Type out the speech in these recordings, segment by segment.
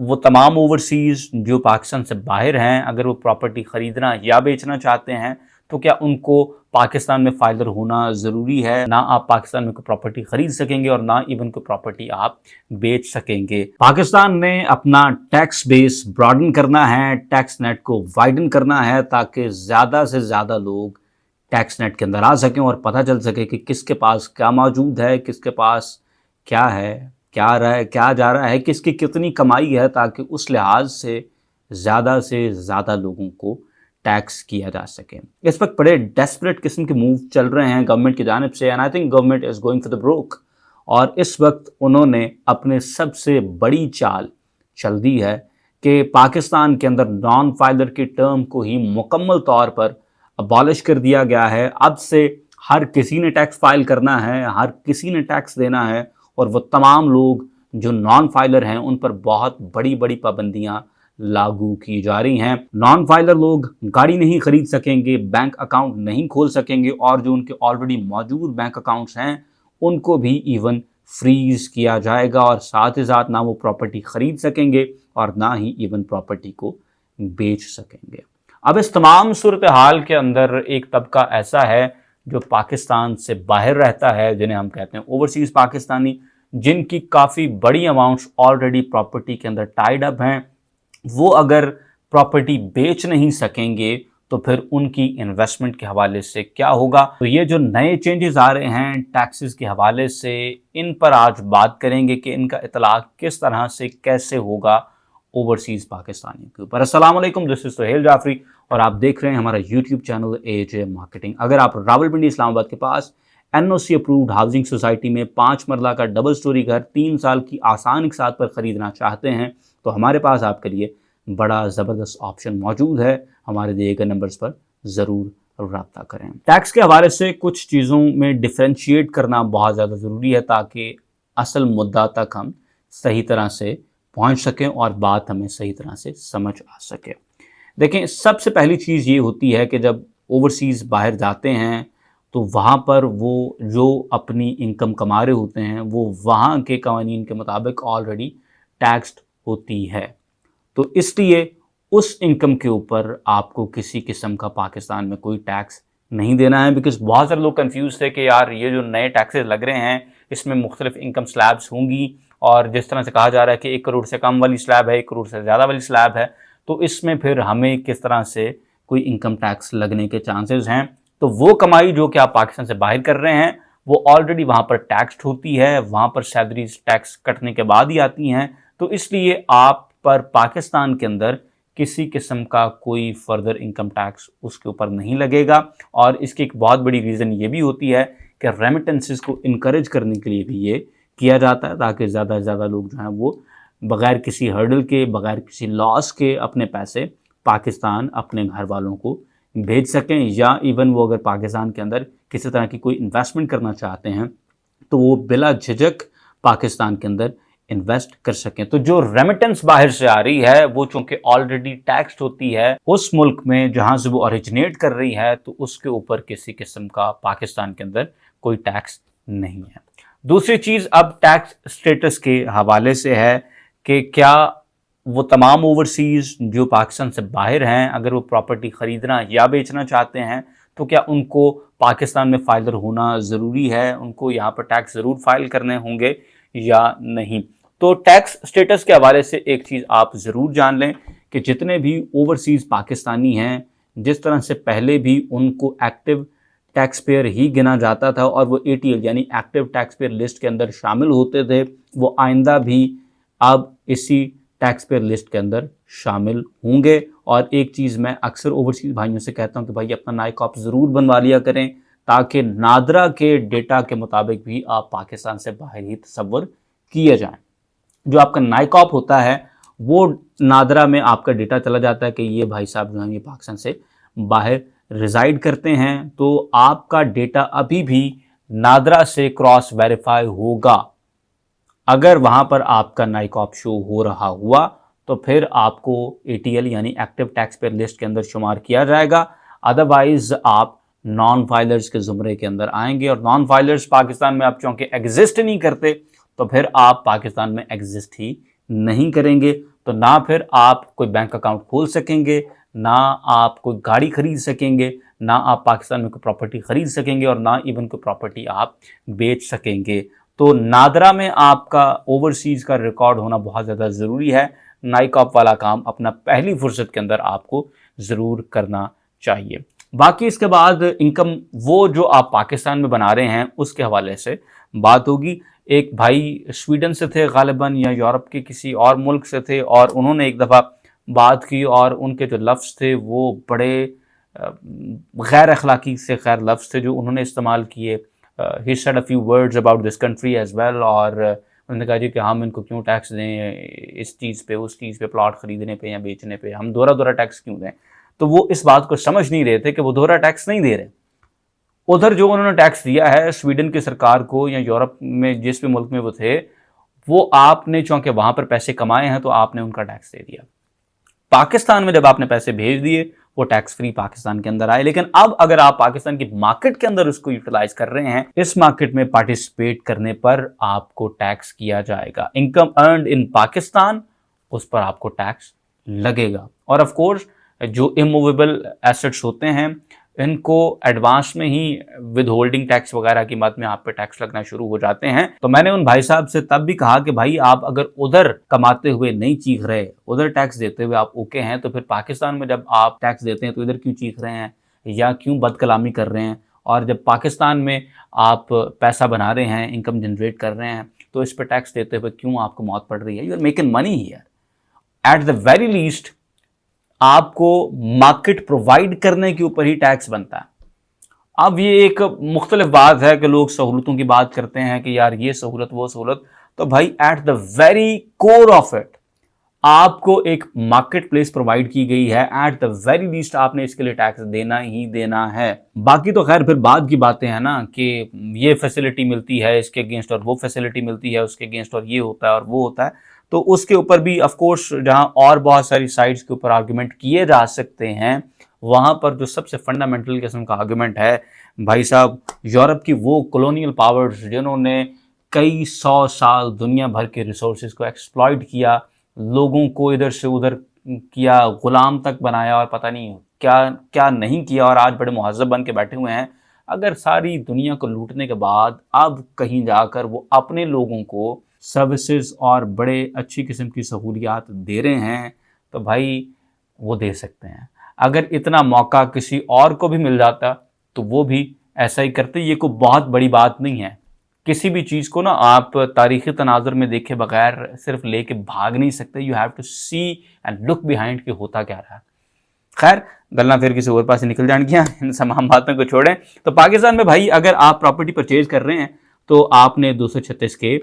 वो तमाम ओवरसीज़ जो पाकिस्तान से बाहर हैं, अगर वो प्रॉपर्टी ख़रीदना या बेचना चाहते हैं तो क्या उनको पाकिस्तान में फाइलर होना ज़रूरी है? ना आप पाकिस्तान में कोई प्रॉपर्टी ख़रीद सकेंगे और ना इवन कोई प्रॉपर्टी आप बेच सकेंगे। पाकिस्तान ने अपना टैक्स बेस ब्रॉडन करना है, टैक्स नेट को वाइडन करना है ताकि ज़्यादा से ज़्यादा लोग टैक्स नेट के अंदर आ सकें और पता चल सके कि किसके पास क्या मौजूद है, किसके पास क्या है, क्या जा रहा है, किसकी कितनी कमाई है, ताकि उस लिहाज से ज़्यादा लोगों को टैक्स किया जा सके। इस वक्त बड़े डेस्परेट किस्म के मूव चल रहे हैं गवर्नमेंट की जानिब से, and I think government is going for the broke. और इस वक्त उन्होंने अपने सबसे बड़ी चाल चल दी है कि पाकिस्तान के अंदर नॉन फाइलर की टर्म को ही मुकम्मल तौर पर अबॉलिश कर दिया गया है। अब से हर किसी ने टैक्स फाइल करना है, हर किसी ने टैक्स देना है, और वो तमाम लोग जो नॉन फाइलर हैं उन पर बहुत बड़ी बड़ी पाबंदियां लागू की जा रही हैं। नॉन फाइलर लोग गाड़ी नहीं खरीद सकेंगे, बैंक अकाउंट नहीं खोल सकेंगे, और जो उनके ऑलरेडी मौजूद बैंक अकाउंट्स हैं उनको भी इवन फ्रीज किया जाएगा, और साथ ही साथ ना वो प्रॉपर्टी खरीद सकेंगे और ना ही इवन प्रॉपर्टी को बेच सकेंगे। अब इस तमाम सूरत हाल के अंदर एक तबका ऐसा है जो पाकिस्तान से बाहर रहता है, जिन्हें हम कहते हैं ओवरसीज़ पाकिस्तानी, जिनकी काफ़ी बड़ी अमाउंट्स ऑलरेडी प्रॉपर्टी के अंदर टाइड अप हैं। वो अगर प्रॉपर्टी बेच नहीं सकेंगे तो फिर उनकी इन्वेस्टमेंट के हवाले से क्या होगा। तो ये जो नए चेंजेस आ रहे हैं टैक्सेस के हवाले से, इन पर आज बात करेंगे कि इनका इतलाक किस तरह से कैसे होगा ओवरसीज़ पाकिस्तानियों के ऊपर। अस्सलाम वालेकुम, दिस इज़ सुहेल जाफरी और आप देख रहे हैं हमारा यूट्यूब चैनल AJ मार्केटिंग। अगर आप रावलपिंडी इस्लामाबाद के पास NOC अप्रूव्ड हाउसिंग सोसाइटी में 5 मरला का डबल स्टोरी घर 3 साल की आसान के साथ पर ख़रीदना चाहते हैं तो हमारे पास आपके लिए बड़ा ज़बरदस्त ऑप्शन मौजूद है। हमारे दिए गए नंबर्स पर ज़रूर रब्ता करें। टैक्स के हवाले से कुछ चीज़ों में डिफ्रेंशिएट करना बहुत ज़्यादा ज़रूरी है ताकि असल मुद्दा तक हम सही तरह से पहुंच सकें और बात हमें सही तरह से समझ आ सके। देखें, सबसे पहली चीज़ ये होती है कि जब ओवरसीज़ बाहर जाते हैं तो वहाँ पर वो जो अपनी इनकम कमा रहे होते हैं वो वहाँ के कानून के मुताबिक ऑलरेडी टैक्स्ड होती है। तो इसलिए उस इनकम के ऊपर आपको किसी किस्म का पाकिस्तान में कोई टैक्स नहीं देना है। बिकॉज बहुत सारे लोग कंफ्यूज थे कि यार ये जो नए टैक्सेस लग रहे हैं इसमें मुख्तलिफ इनकम स्लैब्स होंगी, और जिस तरह से कहा जा रहा है कि 1 करोड़ से कम वाली स्लैब है, 1 करोड़ से ज़्यादा वाली स्लैब है, तो इसमें फिर हमें किस तरह से कोई इनकम टैक्स लगने के चांसेस हैं। तो वो कमाई जो कि आप पाकिस्तान से बाहर कर रहे हैं वो ऑलरेडी वहाँ पर टैक्स्ड होती है, वहाँ पर सैलरीज टैक्स कटने के बाद ही आती हैं। तो इसलिए आप पर पाकिस्तान के अंदर किसी किस्म का कोई फर्दर इनकम टैक्स उसके ऊपर नहीं लगेगा। और इसकी एक बहुत बड़ी रीज़न ये भी होती है कि रेमिटेंसेस को इनकरेज करने के लिए भी ये किया जाता है ताकि ज़्यादा से ज़्यादा लोग जो हैं वो बग़ैर किसी हर्डल के, बग़ैर किसी लॉस के अपने पैसे पाकिस्तान अपने घर वालों को भेज सकें, या इवन वो अगर पाकिस्तान के अंदर किसी तरह की कोई इन्वेस्टमेंट करना चाहते हैं तो वो बिला झिझक पाकिस्तान के अंदर इन्वेस्ट कर सकें। तो जो रेमिटेंस बाहर से आ रही है वो चूंकि ऑलरेडी टैक्स्ड होती है उस मुल्क में जहां से वो ओरिजिनेट कर रही है, तो उसके ऊपर किसी किस्म का पाकिस्तान के अंदर कोई टैक्स नहीं है। दूसरी चीज़ अब टैक्स स्टेटस के हवाले से है कि क्या वो तमाम ओवरसीज़ जो पाकिस्तान से बाहर हैं अगर वो प्रॉपर्टी ख़रीदना या बेचना चाहते हैं तो क्या उनको पाकिस्तान में फाइलर होना ज़रूरी है, उनको यहाँ पर टैक्स ज़रूर फाइल करने होंगे या नहीं। तो टैक्स स्टेटस के हवाले से एक चीज़ आप ज़रूर जान लें कि जितने भी ओवरसीज़ पाकिस्तानी हैं, जिस तरह से पहले भी उनको एक्टिव टैक्स पेयर ही गिना जाता था और वो ATL यानी एक्टिव टैक्स पेयर लिस्ट के अंदर शामिल होते थे, वो आइंदा भी अब इसी टैक्स पेयर लिस्ट के अंदर शामिल होंगे। और एक चीज़ मैं अक्सर ओवरसीज़ भाइयों से कहता हूँ कि भाई अपना नाइकॉप ज़रूर बनवा लिया करें ताकि नादरा के डेटा के मुताबिक भी आप पाकिस्तान से बाहर ही तस्वर किए जाएं। जो आपका नाइकॉप होता है वो नादरा में आपका डेटा चला जाता है कि ये भाई साहब जो हैं ये पाकिस्तान से बाहर रिजाइड करते हैं, तो आपका डेटा अभी भी नादरा से क्रॉस वेरीफाई होगा। अगर वहाँ पर आपका नाइकॉप शो हो रहा हुआ तो फिर आपको ATL यानी एक्टिव टैक्स पेयर लिस्ट के अंदर शुमार किया जाएगा, अदरवाइज आप नॉन फाइलर्स के ज़ुमरे के अंदर आएंगे। और नॉन फाइलर्स पाकिस्तान में आप चूँकि एग्जिस्ट नहीं करते तो फिर आप पाकिस्तान में एग्जिस्ट ही नहीं करेंगे। तो ना फिर आप कोई बैंक अकाउंट खोल सकेंगे, ना आप कोई गाड़ी खरीद सकेंगे, ना आप पाकिस्तान में कोई प्रॉपर्टी खरीद सकेंगे और ना इवन कोई प्रॉपर्टी आप बेच सकेंगे। तो नादरा में आपका ओवरसीज़ का रिकॉर्ड होना बहुत ज़्यादा ज़रूरी है। नाइकॉप वाला काम अपना पहली फुर्सत के अंदर आपको ज़रूर करना चाहिए। बाकी इसके बाद इनकम वो जो आप पाकिस्तान में बना रहे हैं उसके हवाले से बात होगी। एक भाई स्वीडन से थे गालिबन या यूरोप के किसी और मुल्क से थे और उन्होंने एक दफ़ा बात की और उनके जो लफ्ज़ थे वो बड़े गैर अखलाकी से खैर लफ्ज़ थे जो उन्होंने इस्तेमाल किए। He said a few words about this country as well और उन्होंने कहा जी कि हम इनको क्यों टैक्स दें इस चीज़ पे उस चीज़ पे, प्लॉट ख़रीदने पे या बेचने पे हम दोहरा टैक्स क्यों दें। तो वो इस बात को समझ नहीं रहे थे कि वो दोहरा टैक्स नहीं दे रहे। उधर जो उन्होंने टैक्स दिया है स्वीडन की सरकार को या यूरोप में जिस भी मुल्क में वो थे, वो आपने चूंकि वहां पर पैसे कमाए हैं तो आपने उनका टैक्स दे दिया। पाकिस्तान में जब आपने पैसे भेज दिए वो टैक्स फ्री पाकिस्तान के अंदर आए। लेकिन अब अगर आप पाकिस्तान की मार्केट के अंदर उसको यूटिलाइज कर रहे हैं, इस मार्केट में पार्टिसिपेट करने पर आपको टैक्स किया जाएगा। इनकम अर्न्ड इन पाकिस्तान, उस पर आपको टैक्स लगेगा। और ऑफ कोर्स जो इमूवेबल एसेट्स होते हैं इनको एडवांस में ही विद होल्डिंग टैक्स वगैरह की मद में आप पे टैक्स लगना शुरू हो जाते हैं। तो मैंने उन भाई साहब से तब भी कहा कि भाई आप अगर उधर कमाते हुए नहीं चीख रहे, उधर टैक्स देते हुए आप ओके हैं, तो फिर पाकिस्तान में जब आप टैक्स देते हैं तो इधर क्यों चीख रहे हैं या क्यों बदकलामी कर रहे हैं। और जब पाकिस्तान में आप पैसा बना रहे हैं, इनकम जनरेट कर रहे हैं, तो इस पर टैक्स देते हुए क्यों आपको मौत पड़ रही है। You are making money here. At the very least आपको मार्केट प्रोवाइड करने के ऊपर ही टैक्स बनता है। अब ये एक मुख्तलिफ बात है कि लोग सहूलतों की बात करते हैं कि यार ये सहूलत वो सहूलत, तो भाई eight the very core of it आपको एक मार्केट प्लेस प्रोवाइड की गई है। एट द वेरी लीस्ट आपने इसके लिए टैक्स देना ही देना है। बाकी तो खैर फिर बाद की बातें हैं ना कि ये फैसिलिटी मिलती है इसके अगेंस्ट और वो फैसिलिटी मिलती है उसके अगेंस्ट और ये होता है और वो होता है। तो उसके ऊपर भी ऑफ कोर्स जहां और बहुत सारी साइड्स के ऊपर आर्गुमेंट किए जा सकते हैं, वहां पर जो सबसे फंडामेंटल किस्म का आर्गुमेंट है भाई साहब, यूरोप की वो कॉलोनियल पावर्स जिन्होंने कई 100 साल दुनिया भर के रिसोर्सेज को एक्सप्लॉइट किया, लोगों को इधर से उधर किया, गुलाम तक बनाया और पता नहीं क्या क्या नहीं किया, और आज बड़े मुहज़्ज़ब बन के बैठे हुए हैं। अगर सारी दुनिया को लूटने के बाद अब कहीं जाकर वो अपने लोगों को सर्विसेज और बड़े अच्छी किस्म की सहूलियात दे रहे हैं, तो भाई वो दे सकते हैं। अगर इतना मौका किसी और को भी मिल जाता तो वो भी ऐसा ही करते। ये कोई बहुत बड़ी बात नहीं है। किसी भी चीज़ को ना आप तारीख़ी तनाज़ुर में देखे बगैर सिर्फ लेके भाग नहीं सकते। You have to see and look behind कि होता क्या रहा है। खैर गलना फिर किसी और पास से निकल जाएंगी, इन तमाम बातों को छोड़ें। तो पाकिस्तान में भाई अगर आप प्रॉपर्टी परचेज कर रहे हैं तो आपने 236 के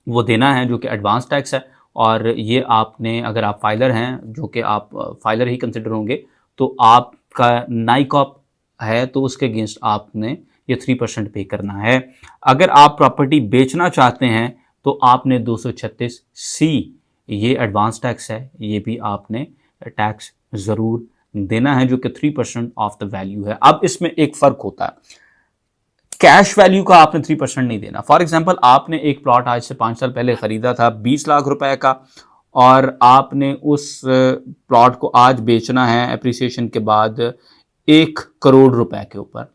वो देना है जो कि एडवांस टैक्स है। और ये आपने, अगर आप फाइलर हैं, जो कि आप फाइलर ही कंसिडर होंगे, तो आपका नाइकॉप है तो उसके अगेंस्ट आपने ये 3% पे करना है। अगर आप प्रॉपर्टी बेचना चाहते हैं तो आपने 236C ये एडवांस टैक्स है, ये भी आपने टैक्स ज़रूर देना है जो कि 3% ऑफ द वैल्यू है। अब इसमें एक फ़र्क होता है, कैश वैल्यू का आपने 3% नहीं देना। फॉर एग्जांपल आपने एक प्लॉट आज से 5 साल पहले ख़रीदा था 20 लाख रुपए का और आपने उस प्लॉट को आज बेचना है अप्रिसिएशन के बाद 1 करोड़ रुपए के ऊपर,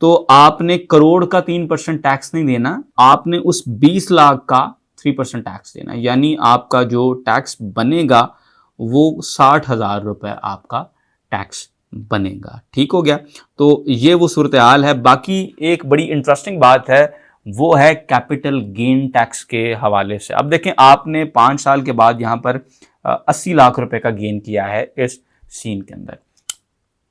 तो आपने करोड़ का 3% टैक्स नहीं देना, आपने उस 20 लाख का 3% टैक्स देना। यानी आपका जो टैक्स बनेगा वो 60,000 रुपये आपका टैक्स बनेगा। ठीक हो गया। तो ये वो सूरत हाल है। बाकी एक बड़ी इंटरेस्टिंग बात है वो है कैपिटल गेन टैक्स के हवाले से। अब देखें आपने 5 साल के बाद यहाँ पर 80 लाख रुपए का गेन किया है इस सीन के अंदर,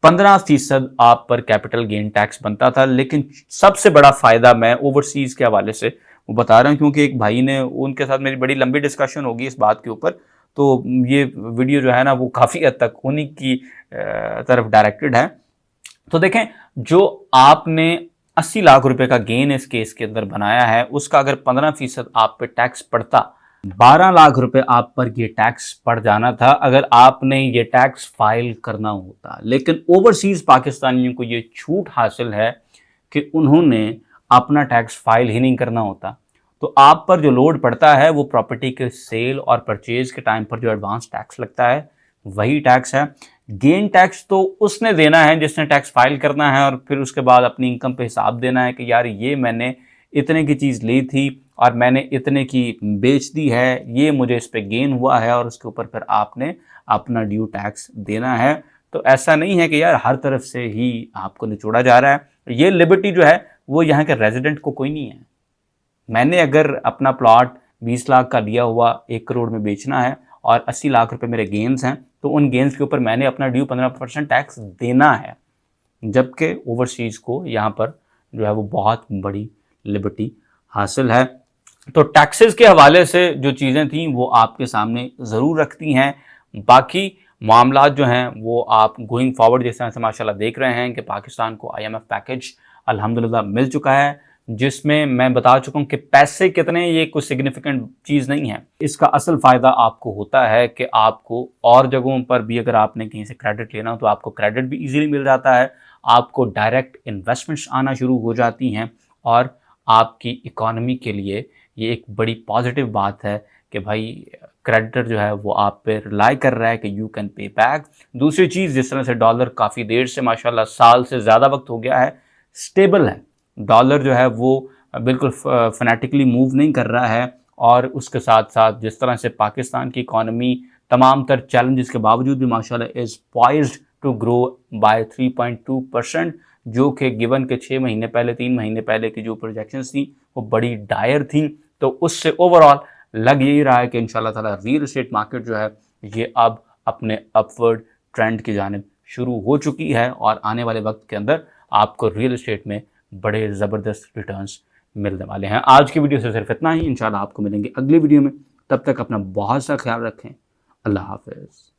15% आप पर कैपिटल गेन टैक्स बनता था। लेकिन सबसे बड़ा फायदा मैं ओवरसीज के हवाले से वो बता रहा हूँ क्योंकि एक भाई ने, उनके साथ मेरी बड़ी लंबी डिस्कशन होगी इस बात के ऊपर, तो ये वीडियो जो है ना वो काफ़ी हद तक उन्हीं की तरफ डायरेक्टेड है। तो देखें जो आपने 80 लाख रुपए का गेन इस केस के अंदर बनाया है उसका अगर 15% आप पे टैक्स पड़ता, 12 लाख रुपए आप पर ये टैक्स पड़ जाना था अगर आपने ये टैक्स फाइल करना होता। लेकिन ओवरसीज पाकिस्तानियों को ये छूट हासिल है कि उन्होंने अपना टैक्स फाइल ही नहीं करना होता। तो आप पर जो लोड पड़ता है वो प्रॉपर्टी के सेल और परचेज के टाइम पर जो एडवांस टैक्स लगता है वही टैक्स है। गेन टैक्स तो उसने देना है जिसने टैक्स फाइल करना है और फिर उसके बाद अपनी इनकम पे हिसाब देना है कि यार ये मैंने इतने की चीज़ ली थी और मैंने इतने की बेच दी है, ये मुझे इस पे गेन हुआ है, और उसके ऊपर फिर आपने अपना ड्यू टैक्स देना है। तो ऐसा नहीं है कि यार हर तरफ से ही आपको निचोड़ा जा रहा है। ये लिबर्टी जो है वो यहाँ के रेजिडेंट को कोई नहीं है। मैंने अगर अपना प्लॉट 20 लाख का लिया हुआ 1 करोड़ में बेचना है और 80 लाख रुपए मेरे गेन्स हैं, तो उन गेन्स के ऊपर मैंने अपना ड्यू 15% टैक्स देना है, जबकि ओवरसीज को यहाँ पर जो है वो बहुत बड़ी लिबर्टी हासिल है। तो टैक्सेस के हवाले से जो चीज़ें थी वो आपके सामने ज़रूर रखती हैं। बाकी मामला जो हैं वो आप गोइंग फॉरवर्ड जिस तरह से माशाल्लाह देख रहे हैं कि पाकिस्तान को IMF पैकेज अल्हम्दुलिल्लाह मिल चुका है, जिसमें मैं बता चुका हूँ कि पैसे कितने ये कोई सिग्निफिकेंट चीज़ नहीं है। इसका असल फ़ायदा आपको होता है कि आपको और जगहों पर भी अगर आपने कहीं से क्रेडिट लेना हो तो आपको क्रेडिट भी ईजीली मिल जाता है, आपको डायरेक्ट इन्वेस्टमेंट्स आना शुरू हो जाती हैं और आपकी इकॉनमी के लिए ये एक बड़ी पॉजिटिव बात है कि भाई क्रेडिटर जो है वो आप पे रिलाई कर रहा है कि यू कैन पे बैक। दूसरी चीज़, जिस तरह से डॉलर काफ़ी देर से माशाल्लाह साल से ज़्यादा वक्त हो गया है स्टेबल है, डॉलर जो है वो बिल्कुल फनेटिकली मूव नहीं कर रहा है, और उसके साथ साथ जिस तरह से पाकिस्तान की इकॉनमी तमाम तर चैलेंजेस के बावजूद भी माशाल्लाह is poised to grow by 3.2%, जो कि गिवन के 6 महीने पहले 3 महीने पहले की जो प्रोजेक्शंस थी वो बड़ी डायर थी। तो उससे ओवरऑल लग यही रहा है कि इंशाल्लाह ताला रियल एस्टेट मार्केट जो है ये अब अपने अपवर्ड ट्रेंड की जानिब शुरू हो चुकी है और आने वाले वक्त के अंदर आपको रियल एस्टेट में बड़े ज़बरदस्त रिटर्न्स मिलने वाले हैं। आज की वीडियो से सिर्फ इतना ही, इंशाल्लाह आपको मिलेंगे अगली वीडियो में। तब तक अपना बहुत सा ख्याल रखें। अल्लाह हाफ़िज़।